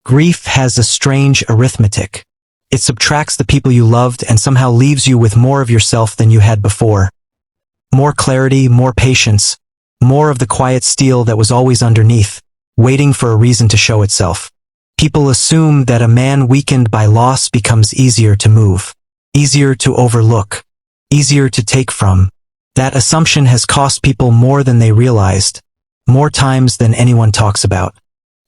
Grief has a strange arithmetic. It subtracts the people you loved and somehow leaves you with more of yourself than you had before. More clarity, more patience, more of the quiet steel that was always underneath, waiting for a reason to show itself. People assume that a man weakened by loss becomes easier to move, easier to overlook, easier to take from. That assumption has cost people more than they realized, more times than anyone talks about.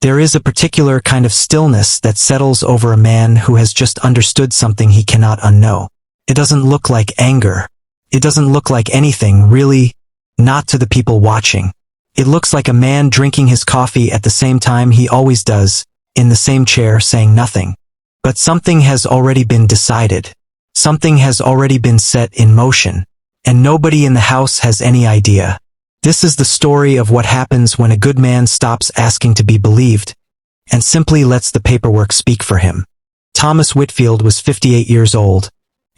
There is a particular kind of stillness that settles over a man who has just understood something he cannot unknow. It doesn't look like anger. It doesn't look like anything, really, not to the people watching. It looks like a man drinking his coffee at the same time he always does, in the same chair, saying nothing. But something has already been decided. Something has already been set in motion, and nobody in the house has any idea. This is the story of what happens when a good man stops asking to be believed, and simply lets the paperwork speak for him. Thomas Whitfield was 58 years old,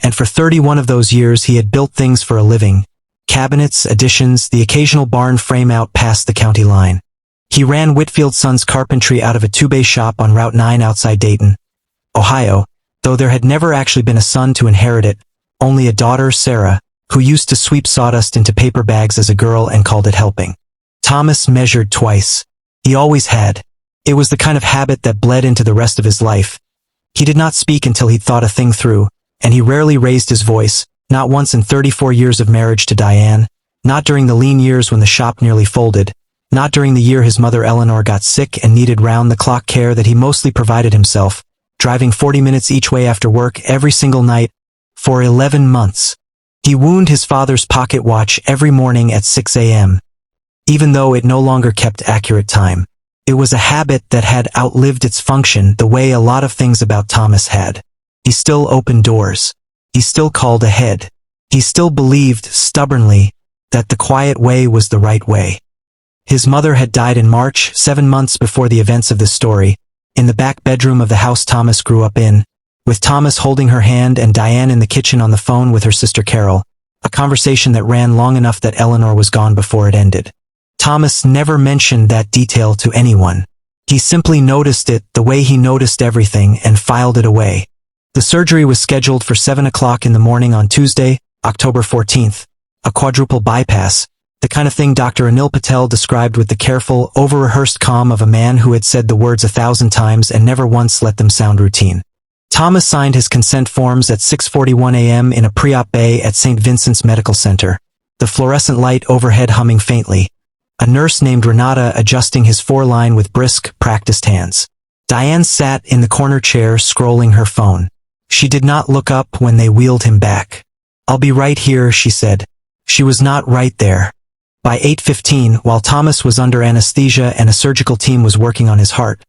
and for 31 of those years he had built things for a living. Cabinets, additions, the occasional barn frame out past the county line. He ran Whitfield Sons Carpentry out of a two-bay shop on Route 9 outside Dayton, Ohio, though there had never actually been a son to inherit it, only a daughter, Sarah, who used to sweep sawdust into paper bags as a girl and called it helping. Thomas measured twice. He always had. It was the kind of habit that bled into the rest of his life. He did not speak until he'd thought a thing through, and he rarely raised his voice, not once in 34 years of marriage to Diane, not during the lean years when the shop nearly folded, not during the year his mother Eleanor got sick and needed round-the-clock care that he mostly provided himself, driving 40 minutes each way after work every single night, for 11 months. He wound his father's pocket watch every morning at 6 a.m., even though it no longer kept accurate time. It was a habit that had outlived its function the way a lot of things about Thomas had. He still opened doors. He still called ahead. He still believed, stubbornly, that the quiet way was the right way. His mother had died in March, 7 months before the events of this story, in the back bedroom of the house Thomas grew up in, with Thomas holding her hand and Diane in the kitchen on the phone with her sister Carol, a conversation that ran long enough that Eleanor was gone before it ended. Thomas never mentioned that detail to anyone. He simply noticed it the way he noticed everything and filed it away. The surgery was scheduled for 7 o'clock in the morning on Tuesday, October 14th, a quadruple bypass, the kind of thing Dr. Anil Patel described with the careful, over-rehearsed calm of a man who had said the words 1,000 times and never once let them sound routine. Thomas signed his consent forms at 6:41 a.m. in a pre-op bay at St. Vincent's Medical Center, the fluorescent light overhead humming faintly, a nurse named Renata adjusting his foreline with brisk, practiced hands. Diane sat in the corner chair scrolling her phone. She did not look up when they wheeled him back. "I'll be right here," she said. She was not right there. By 8:15, while Thomas was under anesthesia and a surgical team was working on his heart,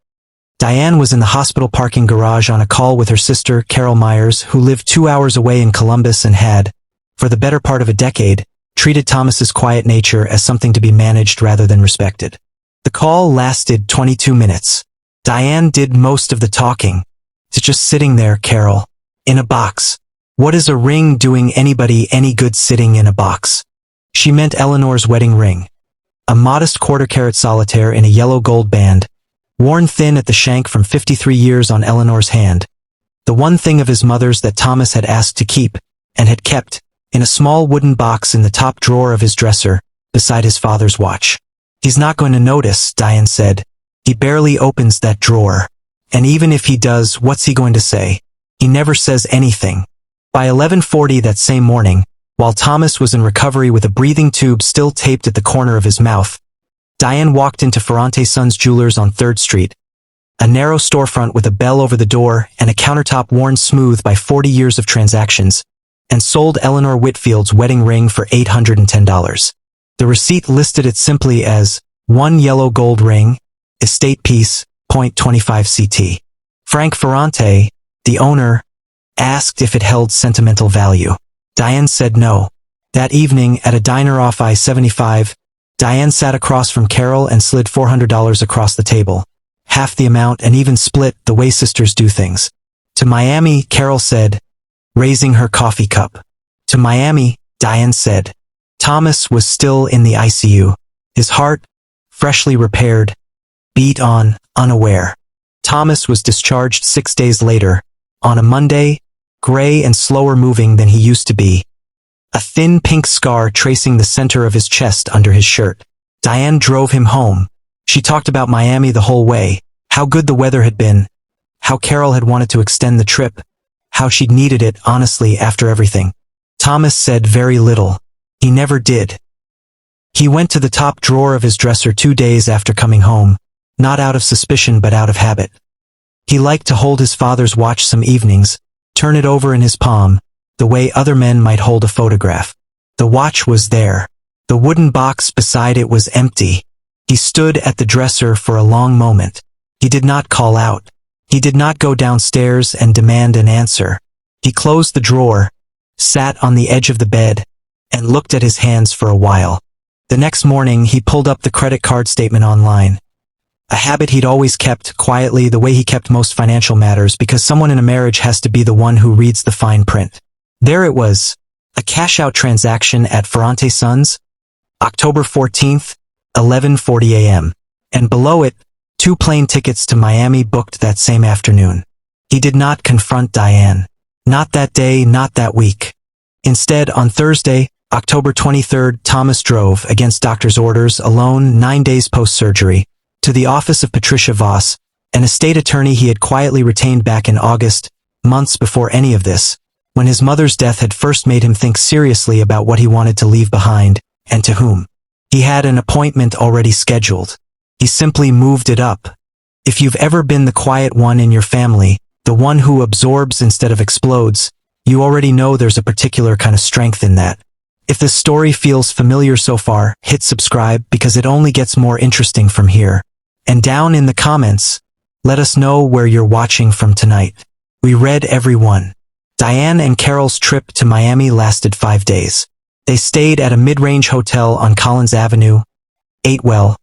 Diane was in the hospital parking garage on a call with her sister, Carol Myers, who lived 2 hours away in Columbus and had, for the better part of a decade, treated Thomas's quiet nature as something to be managed rather than respected. The call lasted 22 minutes. Diane did most of the talking. "It's just sitting there, Carol. In a box. What is a ring doing anybody any good sitting in a box?" She meant Eleanor's wedding ring. A modest quarter-carat solitaire in a yellow gold band, worn thin at the shank from 53 years on Eleanor's hand. The one thing of his mother's that Thomas had asked to keep, and had kept, in a small wooden box in the top drawer of his dresser, beside his father's watch. "He's not going to notice," Diane said. "He barely opens that drawer. And even if he does, what's he going to say? He never says anything." By 11:40 that same morning, while Thomas was in recovery with a breathing tube still taped at the corner of his mouth, Diane walked into Ferrante Sons Jewelers on 3rd Street, a narrow storefront with a bell over the door and a countertop worn smooth by 40 years of transactions, and sold Eleanor Whitfield's wedding ring for $810. The receipt listed it simply as, "1 yellow gold ring, estate piece, .25 CT. Frank Ferrante, the owner, asked if it held sentimental value. Diane said no. That evening, at a diner off I-75, Diane sat across from Carol and slid $400 across the table. Half the amount and even split the way sisters do things. "To Miami," Carol said, raising her coffee cup. "To Miami," Diane said. Thomas was still in the ICU. His heart, freshly repaired, beat on, unaware. Thomas was discharged 6 days later, on a Monday, gray and slower moving than he used to be. A thin pink scar tracing the center of his chest under his shirt. Diane drove him home. She talked about Miami the whole way, how good the weather had been, how Carol had wanted to extend the trip, how she'd needed it, honestly, after everything. Thomas said very little. He never did. He went to the top drawer of his dresser 2 days after coming home, not out of suspicion but out of habit. He liked to hold his father's watch some evenings, turn it over in his palm, the way other men might hold a photograph. The watch was there. The wooden box beside it was empty. He stood at the dresser for a long moment. He did not call out. He did not go downstairs and demand an answer. He closed the drawer, sat on the edge of the bed, and looked at his hands for a while. The next morning, he pulled up the credit card statement online. A habit he'd always kept, quietly, the way he kept most financial matters, because someone in a marriage has to be the one who reads the fine print. There it was. A cash-out transaction at Ferrante Sons, October 14th, 11:40 a.m. And below it, 2 plane tickets to Miami booked that same afternoon. He did not confront Diane. Not that day, not that week. Instead, on Thursday, October 23rd, Thomas drove, against doctor's orders, alone, 9 days post-surgery, to the office of Patricia Voss, an estate attorney he had quietly retained back in August, months before any of this, when his mother's death had first made him think seriously about what he wanted to leave behind, and to whom. He had an appointment already scheduled. He simply moved it up. If you've ever been the quiet one in your family, the one who absorbs instead of explodes, you already know there's a particular kind of strength in that. If this story feels familiar so far, hit subscribe because it only gets more interesting from here. And down in the comments, let us know where you're watching from tonight. We read every one. Diane and Carol's trip to Miami lasted 5 days. They stayed at a mid-range hotel on Collins Avenue, ate well,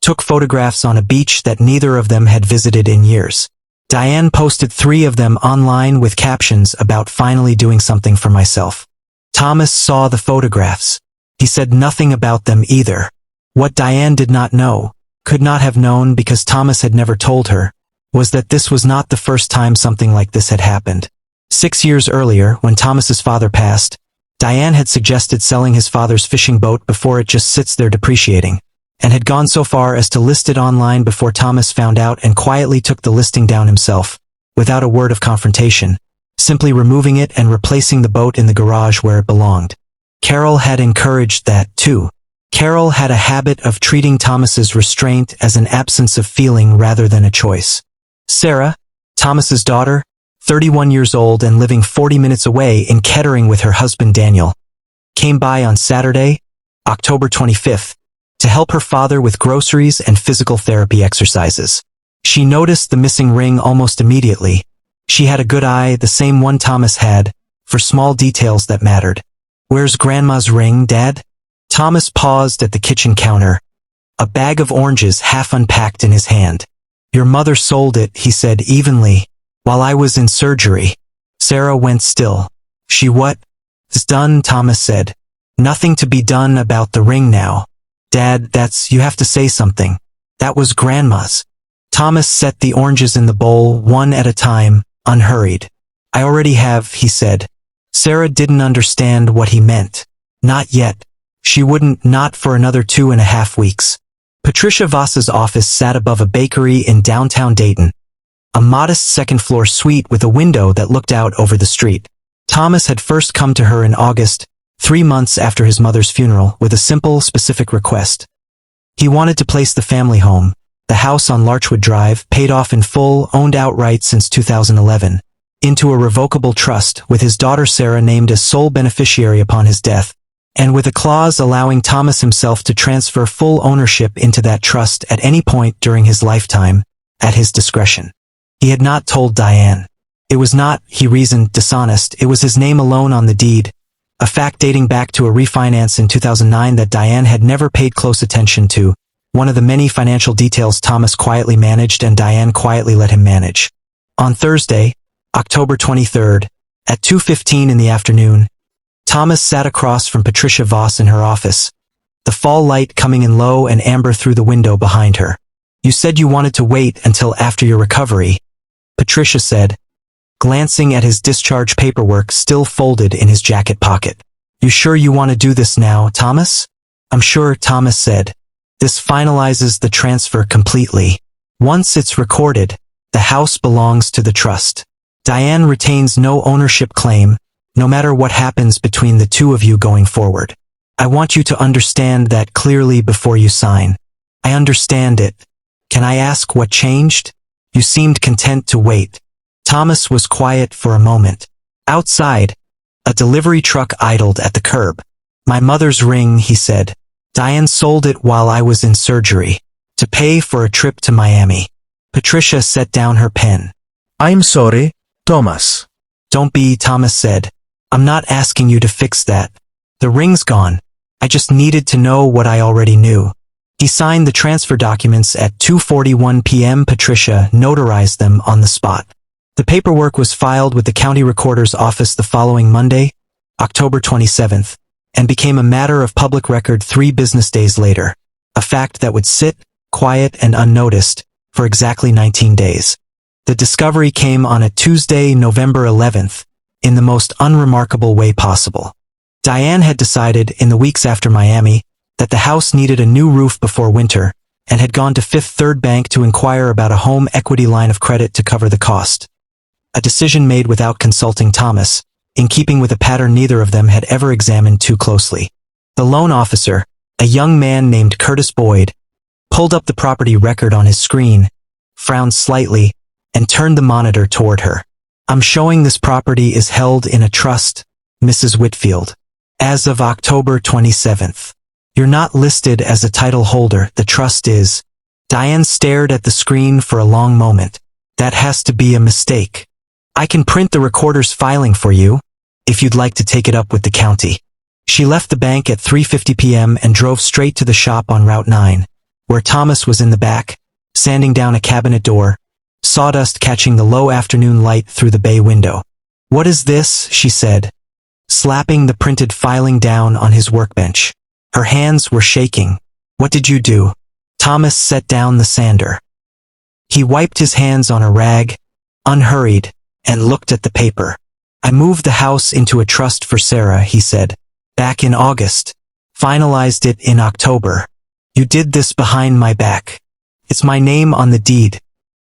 took photographs on a beach that neither of them had visited in years. Diane posted 3 of them online with captions about finally doing something for myself. Thomas saw the photographs. He said nothing about them either. What Diane did not know, could not have known because Thomas had never told her, was that this was not the first time something like this had happened. 6 years earlier, when Thomas's father passed, Diane had suggested selling his father's fishing boat before it just sits there depreciating, and had gone so far as to list it online before Thomas found out and quietly took the listing down himself, without a word of confrontation, simply removing it and replacing the boat in the garage where it belonged. Carol had encouraged that, too. Carol had a habit of treating Thomas's restraint as an absence of feeling rather than a choice. Sarah, Thomas's daughter, 31 years old and living 40 minutes away in Kettering with her husband Daniel, came by on Saturday, October 25th, to help her father with groceries and physical therapy exercises. She noticed the missing ring almost immediately. She had a good eye, the same one Thomas had, for small details that mattered. "Where's Grandma's ring, Dad?" Thomas paused at the kitchen counter, a bag of oranges half unpacked in his hand. "Your mother sold it," he said evenly, "while I was in surgery." Sarah went still. "She what?" "It's done," Thomas said. "Nothing to be done about the ring now." "Dad, you have to say something. That was Grandma's." Thomas set the oranges in the bowl, one at a time, unhurried. "I already have," he said. Sarah didn't understand what he meant. Not yet. She wouldn't, not for another 2.5 weeks. Patricia Voss's office sat above a bakery in downtown Dayton, a modest second-floor suite with a window that looked out over the street. Thomas had first come to her in August, 3 months after his mother's funeral, with a simple, specific request. He wanted to place the family home, the house on Larchwood Drive, paid off in full, owned outright since 2011, into a revocable trust, with his daughter Sarah named as sole beneficiary upon his death, and with a clause allowing Thomas himself to transfer full ownership into that trust at any point during his lifetime, at his discretion. He had not told Diane. It was not, he reasoned, dishonest, it was his name alone on the deed, a fact dating back to a refinance in 2009 that Diane had never paid close attention to, one of the many financial details Thomas quietly managed and Diane quietly let him manage. On Thursday, October 23rd, at 2:15 in the afternoon, Thomas sat across from Patricia Voss in her office, the fall light coming in low and amber through the window behind her. You said you wanted to wait until after your recovery, Patricia said, glancing at his discharge paperwork still folded in his jacket pocket. You sure you want to do this now, Thomas? I'm sure, Thomas said. This finalizes the transfer completely. Once it's recorded, the house belongs to the trust. Diane retains no ownership claim, no matter what happens between the two of you going forward. I want you to understand that clearly before you sign. I understand it. Can I ask what changed? You seemed content to wait. Thomas was quiet for a moment. Outside, a delivery truck idled at the curb. My mother's ring, he said. Diane sold it while I was in surgery, to pay for a trip to Miami. Patricia set down her pen. I'm sorry, Thomas. Don't be, Thomas said. I'm not asking you to fix that. The ring's gone. I just needed to know what I already knew. He signed the transfer documents at 2:41 p.m. Patricia notarized them on the spot. The paperwork was filed with the county recorder's office the following Monday, October 27th, and became a matter of public record 3 business days later, a fact that would sit, quiet and unnoticed, for exactly 19 days. The discovery came on a Tuesday, November 11th, in the most unremarkable way possible. Diane had decided in the weeks after Miami that the house needed a new roof before winter and had gone to Fifth Third Bank to inquire about a home equity line of credit to cover the cost. A decision made without consulting Thomas, in keeping with a pattern neither of them had ever examined too closely. The loan officer, a young man named Curtis Boyd, pulled up the property record on his screen, frowned slightly, and turned the monitor toward her. I'm showing this property is held in a trust, Mrs. Whitfield. As of October 27th. You're not listed as a title holder, the trust is. Diane stared at the screen for a long moment. That has to be a mistake. I can print the recorder's filing for you, if you'd like to take it up with the county. She left the bank at 3:50 p.m. and drove straight to the shop on Route 9, where Thomas was in the back, sanding down a cabinet door, sawdust catching the low afternoon light through the bay window. What is this? She said, slapping the printed filing down on his workbench. Her hands were shaking. What did you do? Thomas set down the sander. He wiped his hands on a rag, unhurried, and looked at the paper. I moved the house into a trust for Sarah, he said, back in August. Finalized it in October. You did this behind my back. It's my name on the deed.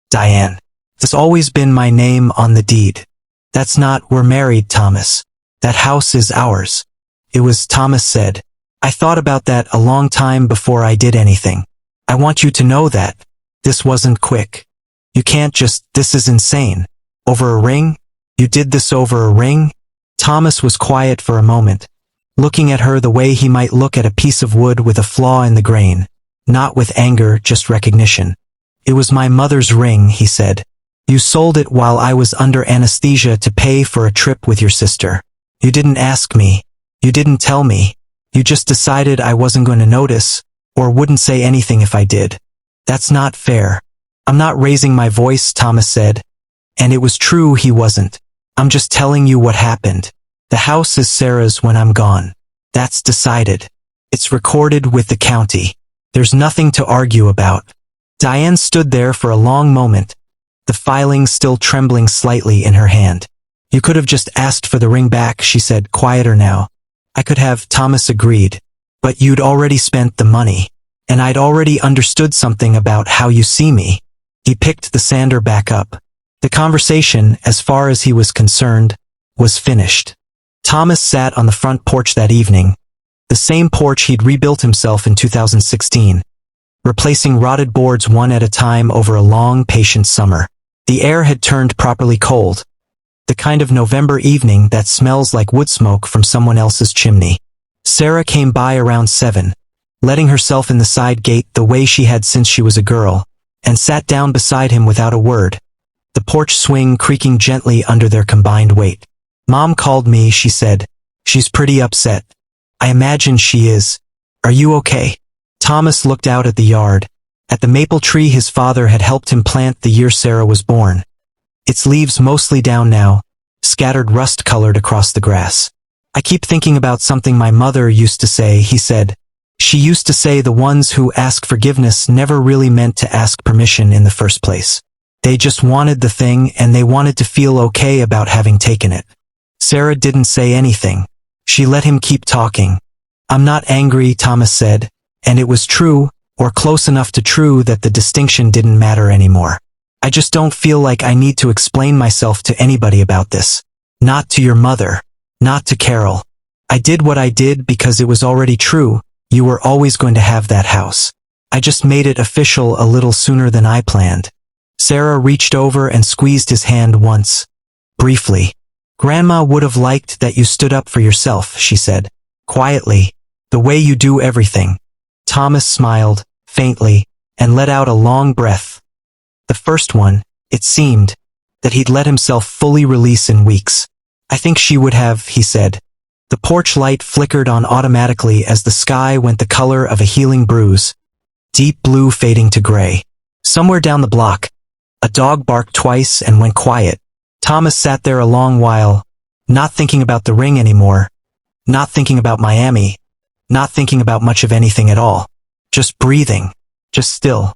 Diane. It's always been my name on the deed. That's not, we're married, Thomas. That house is ours. It was, Thomas said. I thought about that a long time before I did anything. I want you to know that. This wasn't quick. You can't just, this is insane. Over a ring? You did this over a ring? Thomas was quiet for a moment, looking at her the way he might look at a piece of wood with a flaw in the grain, not with anger, just recognition. It was my mother's ring, he said. You sold it while I was under anesthesia to pay for a trip with your sister. You didn't ask me. You didn't tell me. You just decided I wasn't going to notice, or wouldn't say anything if I did. That's not fair. I'm not raising my voice, Thomas said. And it was true he wasn't. I'm just telling you what happened. The house is Sarah's when I'm gone. That's decided. It's recorded with the county. There's nothing to argue about. Diane stood there for a long moment, the filing still trembling slightly in her hand. You could have just asked for the ring back, she said, quieter now. I could have, Thomas agreed. But you'd already spent the money. And I'd already understood something about how you see me. He picked the sander back up. The conversation, as far as he was concerned, was finished. Thomas sat on the front porch that evening, the same porch he'd rebuilt himself in 2016, replacing rotted boards one at a time over a long, patient summer. The air had turned properly cold, the kind of November evening that smells like wood smoke from someone else's chimney. Sarah came by around 7, letting herself in the side gate the way she had since she was a girl, and sat down beside him without a word, the porch swing creaking gently under their combined weight. Mom called me, she said. She's pretty upset. I imagine she is. Are you okay? Thomas looked out at the yard, at the maple tree his father had helped him plant the year Sarah was born. Its leaves mostly down now, scattered rust-colored across the grass. I keep thinking about something my mother used to say, he said, She used to say the ones who ask forgiveness never really meant to ask permission in the first place. They just wanted the thing and they wanted to feel okay about having taken it. Sarah didn't say anything. She let him keep talking. "I'm not angry," Thomas said, and it was true, or close enough to true that the distinction didn't matter anymore. "I just don't feel like I need to explain myself to anybody about this. Not to your mother. Not to Carol. I did what I did because it was already true. You were always going to have that house. I just made it official a little sooner than I planned." Sarah reached over and squeezed his hand once. Briefly. "Grandma would have liked that you stood up for yourself," she said. Quietly. "The way you do everything." Thomas smiled, faintly, and let out a long breath. The first one, it seemed, that he'd let himself fully release in weeks. "I think she would have," he said. The porch light flickered on automatically as the sky went the color of a healing bruise, deep blue fading to gray. Somewhere down the block, a dog barked twice and went quiet. Thomas sat there a long while, not thinking about the ring anymore, not thinking about Miami, not thinking about much of anything at all. Just breathing, just still.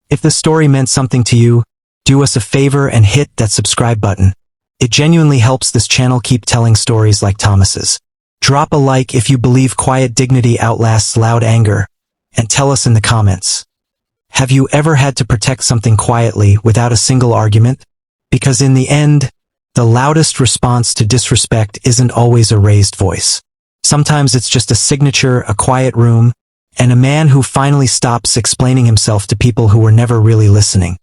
If this story meant something to you, do us a favor and hit that subscribe button. It genuinely helps this channel keep telling stories like Thomas's. Drop a like if you believe quiet dignity outlasts loud anger, and tell us in the comments. Have you ever had to protect something quietly without a single argument? Because in the end, the loudest response to disrespect isn't always a raised voice. Sometimes it's just a signature, a quiet room, and a man who finally stops explaining himself to people who were never really listening.